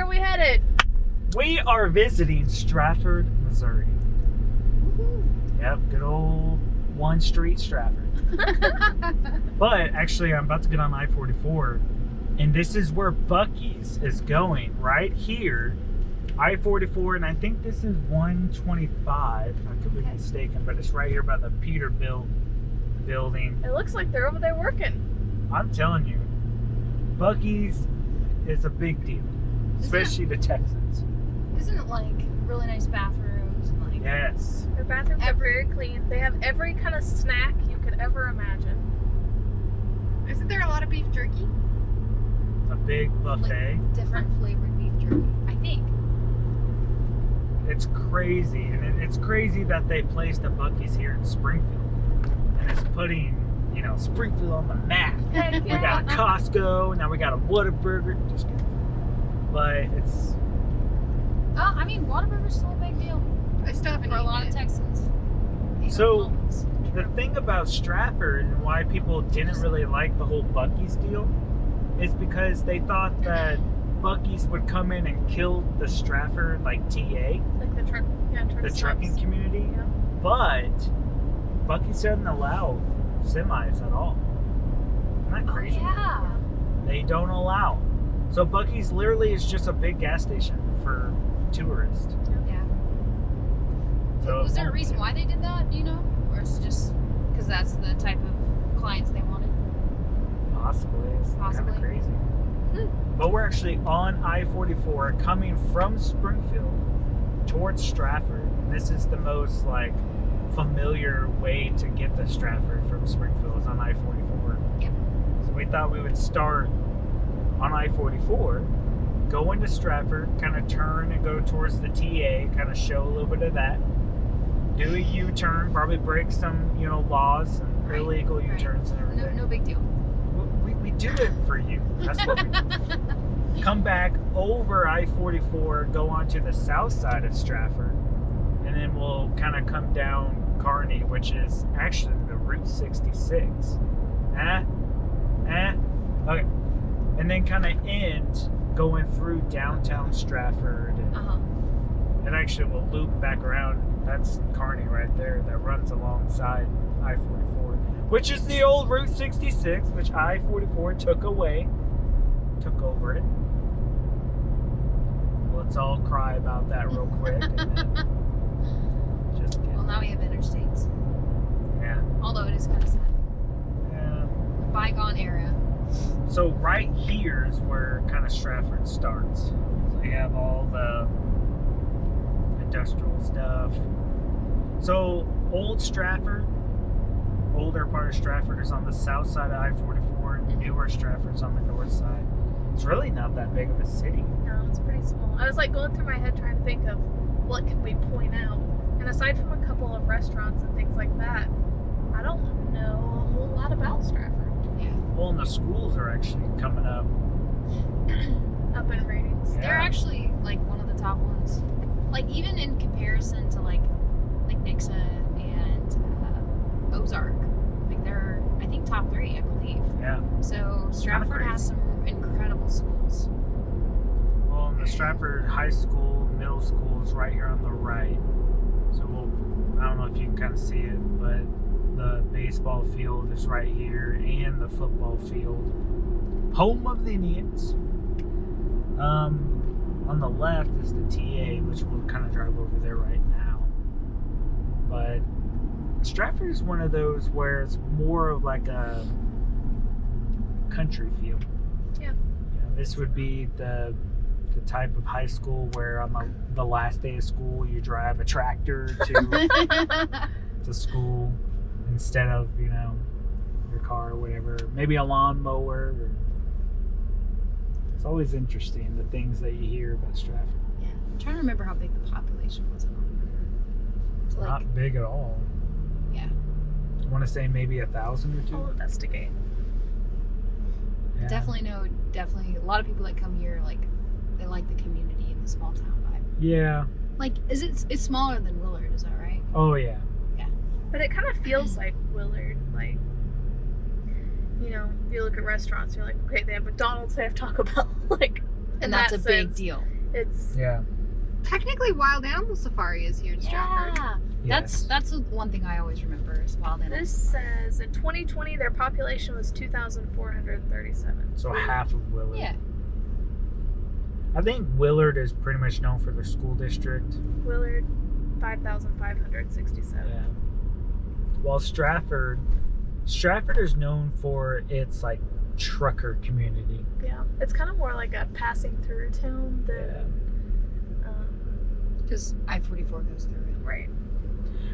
we headed? We are visiting Strafford, Missouri. Yep, good old 1 Street Strafford. But actually, I'm about to get on I-44, and this is where Buc-ee's is going, right here. I-44, and I think this is 125. I could be mistaken, but it's right here by the Peterbilt building. It looks like they're over there working. I'm telling you, Buc-ee's is a big deal, especially to Texans. Isn't it like really nice bathrooms? And like, Yes. Their bathrooms are very clean. They have every kind of snack you could ever imagine. Isn't there a lot of beef jerky? A big buffet. Like different flavored beef jerky, I think. It's crazy, and it's crazy that they placed a Buc-ee's here in Springfield, and it's putting, you know, Springfield on the map. Heck We got a Costco, now we got a Whataburger. Just kidding. But it's Oh, I mean, Whataburger's still a big deal. I still haven't for a lot of Texans. So, the thing about Strafford and why people didn't really like the whole Buc-ee's deal is because they thought that Buc-ee's would come in and kill the Strafford, like TA, Like the truck, the trucking community. Yeah. But Buc-ee's doesn't allow semis at all. Isn't that crazy? Yeah. They don't allow. So Buc-ee's literally is just a big gas station for tourists. Yeah. So Was there a reason why they did that? Do you know? Or is it just because that's the type of clients they wanted? Possibly. It's kind Possibly. of crazy. But we're actually on I-44 coming from Springfield towards Strafford. And this is the most like familiar way to get to Strafford from Springfield is on I-44. Yep. So we thought we would start on I-44, go into Strafford, kind of turn and go towards the TA, kind of show a little bit of that. Do a U-turn, probably break some, you know, laws and Right. illegal U-turns and everything. No big deal. We do it for you. That's what we do. Come back over I-44, go onto the south side of Strafford, and then we'll kind of come down Kearney, which is actually the Route 66. Okay. And then kind of end going through downtown Strafford. And actually we'll loop back around. That's Kearney right there that runs alongside I-44, which is the old Route 66, which I-44 took over it. Let's all cry about that real quick. And then just kidding. Well, now we have interstates. Yeah. Although it is kind of sad. Yeah. Bygone era. So right here is where kind of Strafford starts. So you have all the industrial stuff. So old Strafford, older part of Strafford is on the south side of I-44. Newer Strafford's on the north side. It's really not that big of a city. No, it's pretty small. I was like going through my head trying to think of what can we point out. And aside from a couple of restaurants and things like that, I don't know a whole lot about Strafford. Yeah. Well, and the schools are actually coming up. Up in ratings. Yeah. They're actually like one of the top ones. Like even in comparison to like Nixa and Ozark. Like they're, I think, top 3, I believe. Yeah. So Strafford has some incredible schools. Well, and the Strafford High School, middle school is right here on the right. So I don't know if you can kind of see it, but the baseball field is right here and the football field. Home of the Indians. On the left is the TA, which we'll kind of drive over there right now. But Strafford is one of those where it's more of like a country feel. Yeah. You know, this would be the type of high school where on the last day of school you drive a tractor to school instead of, you know, your car or whatever. Maybe a lawnmower. It's always interesting the things that you hear about Strafford. Yeah. I'm trying to remember how big the population was. It's like, not big at all. Yeah. I want to say maybe 1,000 or 2. I'll investigate. Yeah. Definitely a lot of people that come here, like, they like the community and the small town vibe. Yeah. Like, it's smaller than Willard, is that right? Oh yeah. But it kind of feels like Willard. Like, you know, if you look at restaurants, you're like, okay, they have McDonald's, they have Taco Bell. Like, And that's a big sense. deal. It's Yeah. Technically, Wild Animal Safari is here in Stratford. Yeah. Yes. That's the one thing I always remember is wild animals. this says in 2020 their population was 2,437. So half of Willard. Yeah. I think Willard is pretty much known for their school district. Willard 5,567. Yeah. While Strafford is known for its like trucker community. Yeah. It's kind of more like a passing through town than Because I-44 goes through it. right.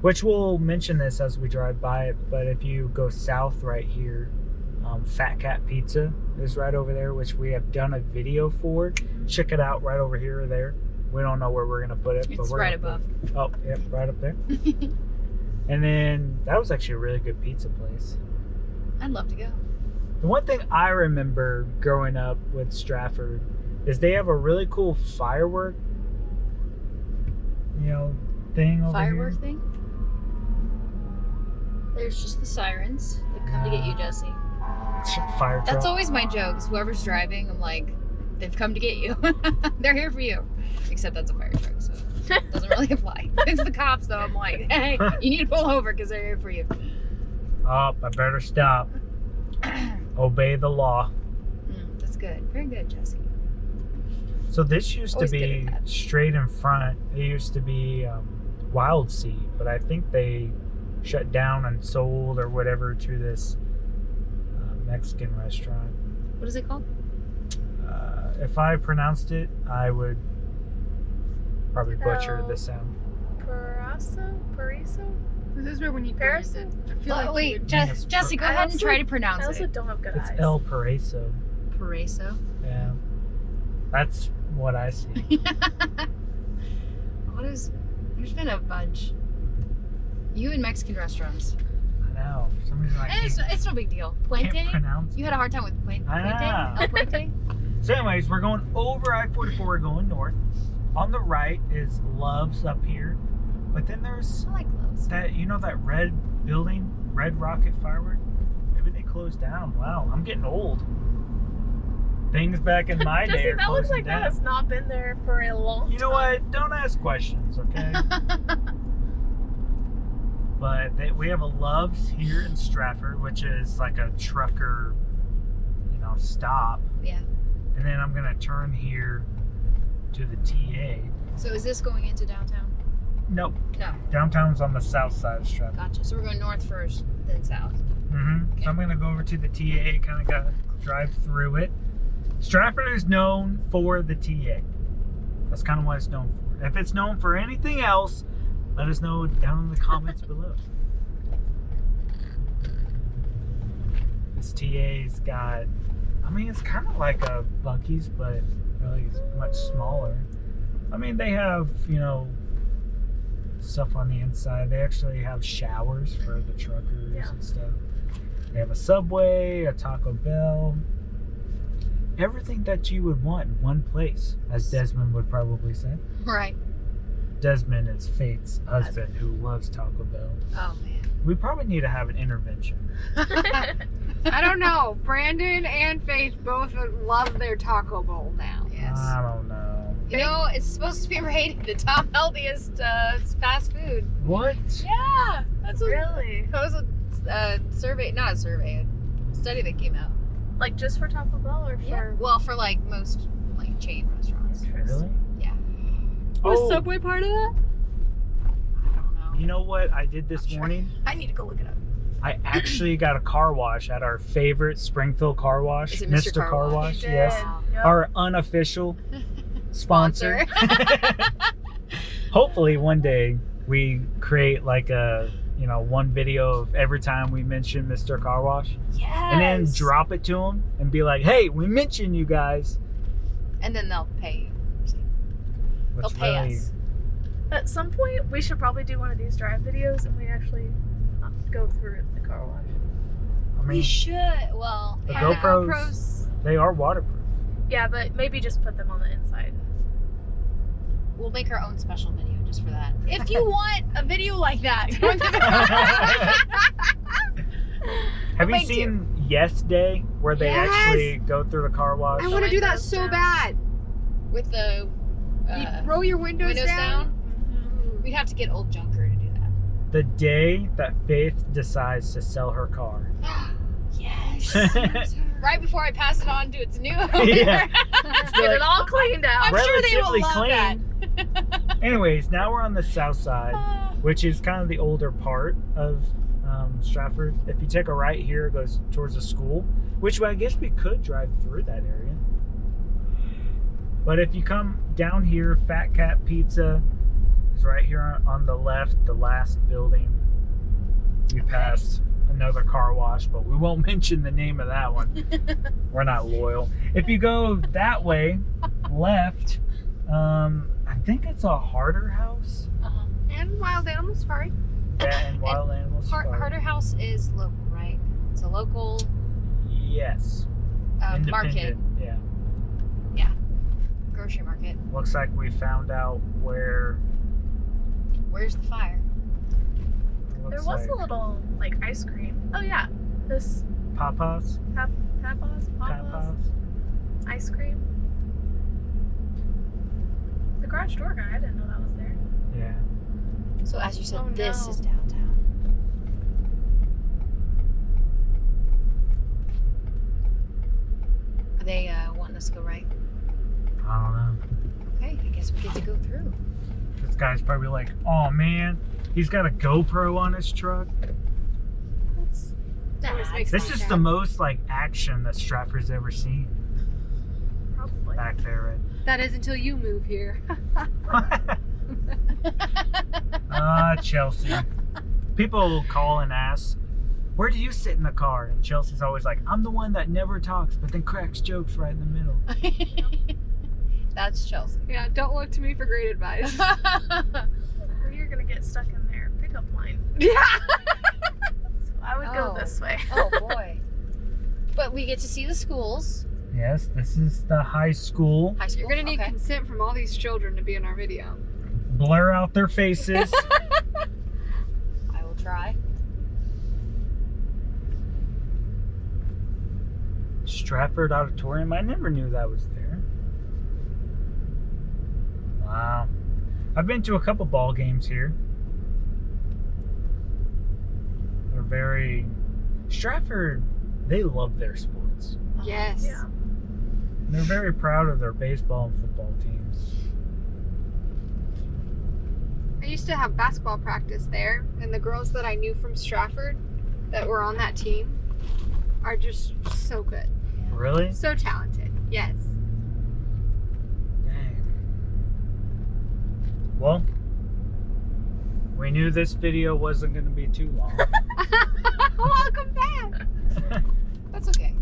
Which we'll mention this as we drive by it, but if you go south right here, Fat Cat Pizza is right over there, which we have done a video for. Check it out right over here or there. We don't know where we're gonna put it, but It's we're right gonna above. Oh, yep, right up there. And then that was actually a really good pizza place. I'd love to go. The one thing I remember growing up with Strafford is they have a really cool firework, thing over Firework here. thing? There's just the sirens that come to get you, Jesse. Fire truck. That's always my jokes. Whoever's driving, I'm like, they've come to get you. They're here for you. Except that's a fire truck, so it doesn't really apply. It's the cops, though. I'm like, hey, you need to pull over because they're here for you. Oh, I better stop. Obey the law. That's good. Very good, Jesse. So this used to Always good be at that. straight in front. It used to be Wild Seed, but I think they shut down and sold or whatever to this Mexican restaurant. What is it called? If I pronounced it, I would probably butcher the sound. Pariso? This is where when you Paris? I feel like Wait, you would- Yes, Jesse, go I ahead and also- try to I pronounce also it. don't have good It's eyes. El Paraiso. Paraiso. Yeah. That's what I see. There's been a bunch. You in Mexican restaurants. I know. For some reason I It's no big deal. can't Puente? pronounce You had a hard time with Puente? I know. El Puente? So anyways, we're going over I-44, going north. On the right is Love's up here. But then there's I like those. that red building, Red Rocket Firework? Maybe they closed down. Wow, I'm getting old. Things back in my day Jesse, are that looks closing like that down. has not been there for a long time. You know what? Don't ask questions, okay? But we have a Love's here in Strafford, which is like a trucker, stop. Yeah. And then I'm gonna turn here to the TA. So is this going into downtown? Nope. No. Downtown's on the south side of Strafford. Gotcha. So we're going north first, then south. So I'm gonna go over to the TA, kind of gotta drive through it. Strafford is known for the TA. That's kind of what it's known for. If it's known for anything else, let us know down in the comments below. This TA's got, it's kind of like a Buc-ee's, but really it's much smaller. They have, stuff on the inside. They actually have showers for the truckers and stuff. They have a Subway, a Taco Bell. Everything that you would want in one place, as Desmond would probably say. Right. Desmond is Faith's husband who loves Taco Bell. Oh, man. We probably need to have an intervention. I don't know. Brandon and Faith both love their Taco Bowl now. Yes. I don't know. You know, it's supposed to be rated the top healthiest fast food. What? Yeah. That's what, Really? that was a survey, not a survey, a study that came out. Like just for Taco Bell or for? Yeah. Well, for like most like chain restaurants. Really? Yeah. Was Oh, Subway part of that? I don't know. you know what I did this morning? I need to go look it up. I actually got a car wash at our favorite Springfield car wash, Is it Mr. Car Wash? You did. Yes. Yep. Our unofficial sponsor. Sponsor. Hopefully one day we create like a one video of every time we mention Mr. Car Wash, Yes. and then drop it to them and be like, hey, we mentioned you guys. And then they'll pay you. Which They'll pay really- us. At some point, we should probably do one of these drive videos and we actually go through the car wash. We should. Well, The yeah. GoPros, they are waterproof. Yeah, but maybe just put them on the inside. We'll make our own special video just for that. If you want a video like that, Have you Thank seen Yes Day, where they Yes! actually go through the car wash? I want to Going do that goes so down. bad. with the roll your windows down. We'd have to get old junker to do that. The day that Faith decides to sell her car. Yes. Right before I pass it on to its new owner. Yeah. Get it all cleaned out. I'm sure they will Relatively love that. Anyways, now we're on the south side, which is kind of the older part of Strafford. If you take a right here, it goes towards the school, which I guess we could drive through that area. But if you come down here, Fat Cat Pizza is right here on the left, the last building. We passed another car wash, but we won't mention the name of that one. We're not loyal. If you go that way, left, I think it's a Harder House. And Wild Animal Safari. Yeah, and Wild Animal Safari. Harder House is local, right? It's a local Yes. market, Independent, yeah. grocery market. Looks like we found out where. Where's the fire? There was a little like ice cream. Oh yeah, this Papa's. Papa's ice cream. The garage door guy, I didn't know that was there. Yeah. So as you said, Oh, this no. is downtown. Are they wanting us to go right? I don't know. Okay, I guess we get to go through. This guy's probably like, oh man, he's got a GoPro on his truck. Always makes This me is sad. the most like action that Strafford's ever seen Probably. back there. That is until you move here. Chelsea. People call and ask, where do you sit in the car? And Chelsea's always like, I'm the one that never talks, but then cracks jokes right in the middle. That's Chelsea. Yeah, don't look to me for great advice. Or you're gonna get stuck in their pickup line. Yeah. So I would go Oh. this way. Oh boy. But we get to see the schools. Yes, this is the high school. High school. You're gonna need okay. consent from all these children to be in our video. Blur out their faces. I will try. Strafford Auditorium. I never knew that was there. Wow. I've been to a couple ball games here. They're very... Strafford, they love their sports. Yes. Yeah. They're very proud of their baseball and football teams. I used to have basketball practice there, and the girls that I knew from Strafford that were on that team are just so good. Really? So talented. Yes. Dang. Well, we knew this video wasn't going to be too long. Welcome back. That's okay.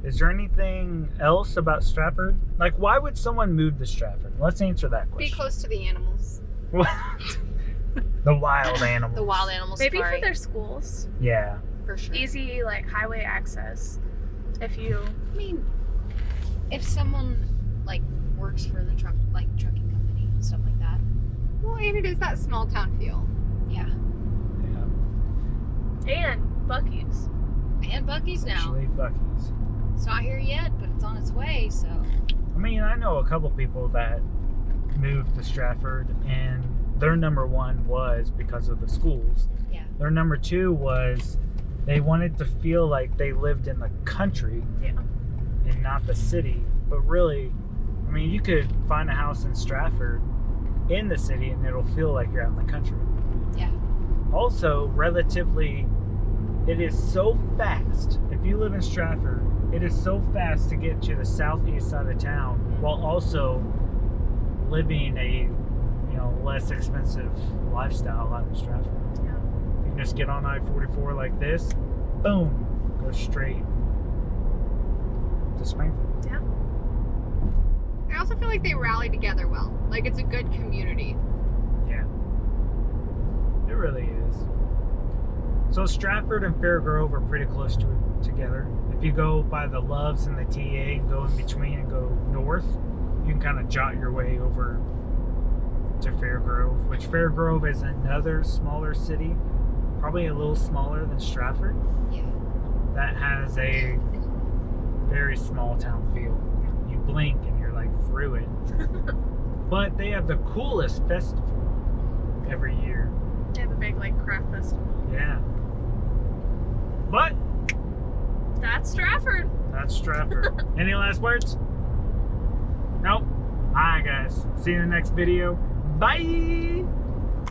Is there anything else about Strafford? Like, why would someone move to Strafford? Let's answer that Be question. close to the animals. The wild animals. The wild animal Maybe safari. for their schools. Yeah. for sure. Easy like highway access. If you I mean, if someone like works for the trucking company and stuff like that. Well, and it is that small town feel. Yeah. Yeah. and Buc-ee's. And Buc-ee's now. Actually, Buc-ee's. It's not here yet, but it's on its way, so. I mean, I know a couple people that moved to Strafford, and their number one was because of the schools. Yeah. Their number two was they wanted to feel like they lived in the country Yeah. and not the city. But really, I mean, you could find a house in Strafford in the city and it'll feel like you're out in the country. Yeah. Also, relatively, it is so fast. If you live in Strafford, it is so fast to get to the southeast side of town while also living a, less expensive lifestyle out in Strafford. Yeah. You can just get on I-44 like this, boom, go straight to Springfield. Yeah. I also feel like they rally together well. Like it's a good community. Yeah. It really is. So Strafford and Fairgrove are pretty close together. If you go by the Loves and the TA and go in between and go north, you can kind of jot your way over to Fairgrove, which Fairgrove is another smaller city, probably a little smaller than Strafford, Yeah. that has a very small town feel. You blink and you're like through it. But they have the coolest festival every year. They have a big like craft festival. Yeah. But That's Strafford. that's Strafford. Any last words? Nope. Alright guys. See you in the next video. Bye!